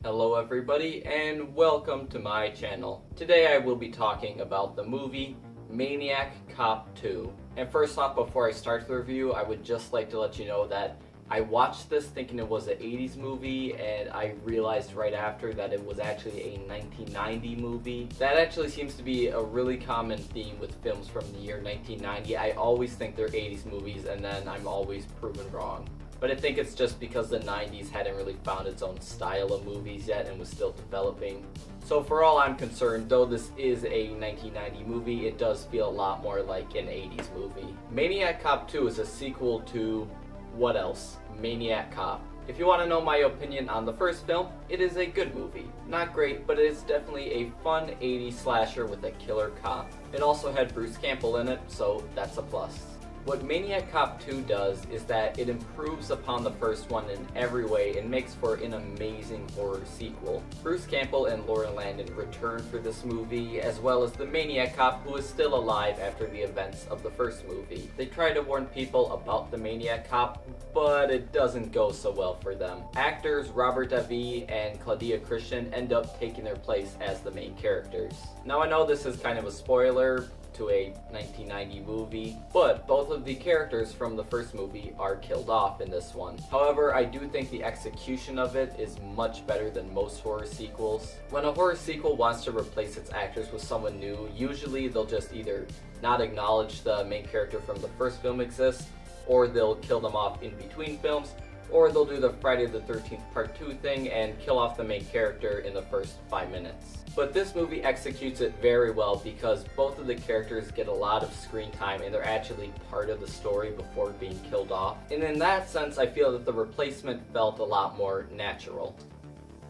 Hello everybody and welcome to my channel. Today I will be talking about the movie Maniac Cop 2. And first off, before I start the review, I would just like to let you know that I watched this thinking it was an 80s movie, and I realized right after that it was actually a 1990 movie. That actually seems to be a really common theme with films from the year 1990. I always think they're 80s movies and then I'm always proven wrong. But I think it's just because the 90s hadn't really found its own style of movies yet and was still developing. So for all I'm concerned, though this is a 1990 movie, it does feel a lot more like an 80s movie. Maniac Cop 2 is a sequel to what else? Maniac Cop. If you want to know my opinion on the first film, it is a good movie. Not great, but it is definitely a fun 80s slasher with a killer cop. It also had Bruce Campbell in it, so that's a plus. What Maniac Cop 2 does is that it improves upon the first one in every way and makes for an amazing horror sequel. Bruce Campbell and Lauren Landon return for this movie, as well as the Maniac Cop who is still alive after the events of the first movie. They try to warn people about the Maniac Cop, but it doesn't go so well for them. Actors Robert Davi and Claudia Christian end up taking their place as the main characters. Now I know this is kind of a spoiler to a 1990 movie, but both of the characters from the first movie are killed off in this one. However, I do think the execution of it is much better than most horror sequels. When a horror sequel wants to replace its actors with someone new, usually they'll just either not acknowledge the main character from the first film exists, or they'll kill them off in between films, or they'll do the Friday the 13th Part 2 thing and kill off the main character in the first 5 minutes. But this movie executes it very well because both of the characters get a lot of screen time and they're actually part of the story before being killed off. And in that sense, I feel that the replacement felt a lot more natural.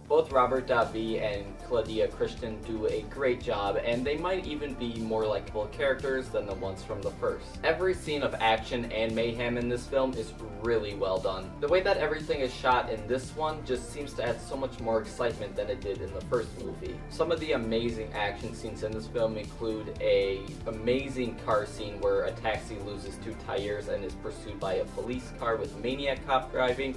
Both Robert Davi and Claudia Christian do a great job, and they might even be more likable characters than the ones from the first. Every scene of action and mayhem in this film is really well done. The way that everything is shot in this one just seems to add so much more excitement than it did in the first movie. Some of the amazing action scenes in this film include an amazing car scene where a taxi loses 2 tires and is pursued by a police car with Maniac Cop driving,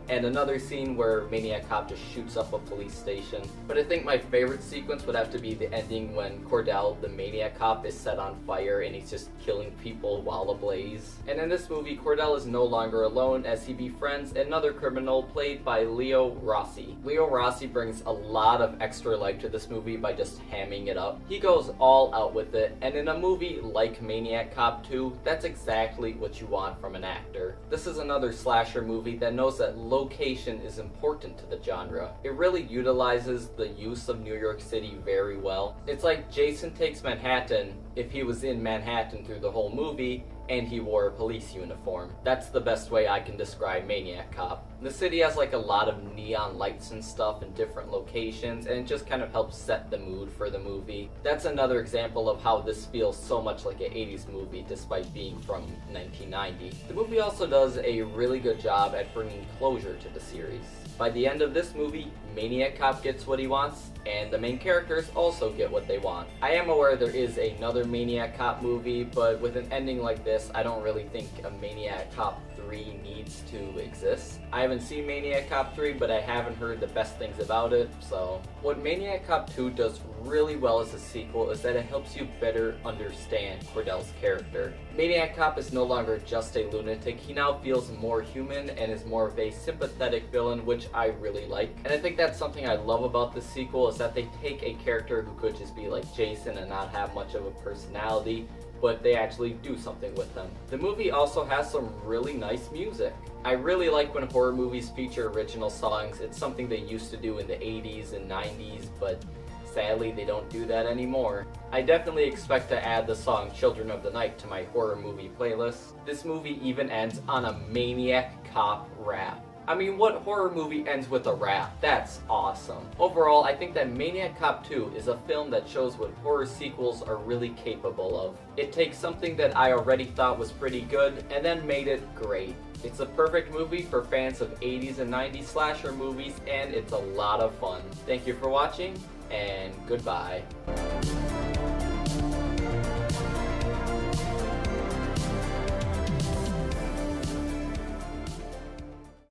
and another scene where Maniac Cop just shoots up a police station. But I think my favorite sequence would have to be the ending when Cordell, the Maniac Cop, is set on fire and he's just killing people while ablaze. And in this movie, Cordell is no longer alone as he befriends another criminal played by Leo Rossi. Leo Rossi brings a lot of extra life to this movie by just hamming it up. He goes all out with it, and in a movie like Maniac Cop 2, that's exactly what you want from an actor. This is another slasher movie that knows that location is important to the genre. It really utilizes the use of New York City very well. It's like Jason Takes Manhattan if he was in Manhattan through the whole movie and he wore a police uniform. That's the best way I can describe Maniac Cop. The city has like a lot of neon lights and stuff in different locations, and it just kind of helps set the mood for the movie. That's another example of how this feels so much like an 80s movie despite being from 1990. The movie also does a really good job at bringing closure to the series. By the end of this movie, Maniac Cop gets what he wants, and the main characters also get what they want. I am aware there is another Maniac Cop movie, but with an ending like this, I don't really think a Maniac Cop 3 needs to exist. I haven't seen Maniac Cop 3, but I haven't heard the best things about it, so. What Maniac Cop 2 does really well as a sequel is that it helps you better understand Cordell's character. Maniac Cop is no longer just a lunatic, he now feels more human and is more of a sympathetic villain, which I really like. And I think that's something I love about this sequel, is that they take a character who could just be like Jason and not have much of a personality, but they actually do something with them. The movie also has some really nice music. I really like when horror movies feature original songs. It's something they used to do in the 80s and 90s, but sadly they don't do that anymore. I definitely expect to add the song Children of the Night to my horror movie playlist. This movie even ends on a Maniac Cop rap. I mean, what horror movie ends with a rap? That's awesome. Overall, I think that Maniac Cop 2 is a film that shows what horror sequels are really capable of. It takes something that I already thought was pretty good and then made it great. It's a perfect movie for fans of 80s and 90s slasher movies, and it's a lot of fun. Thank you for watching, and goodbye.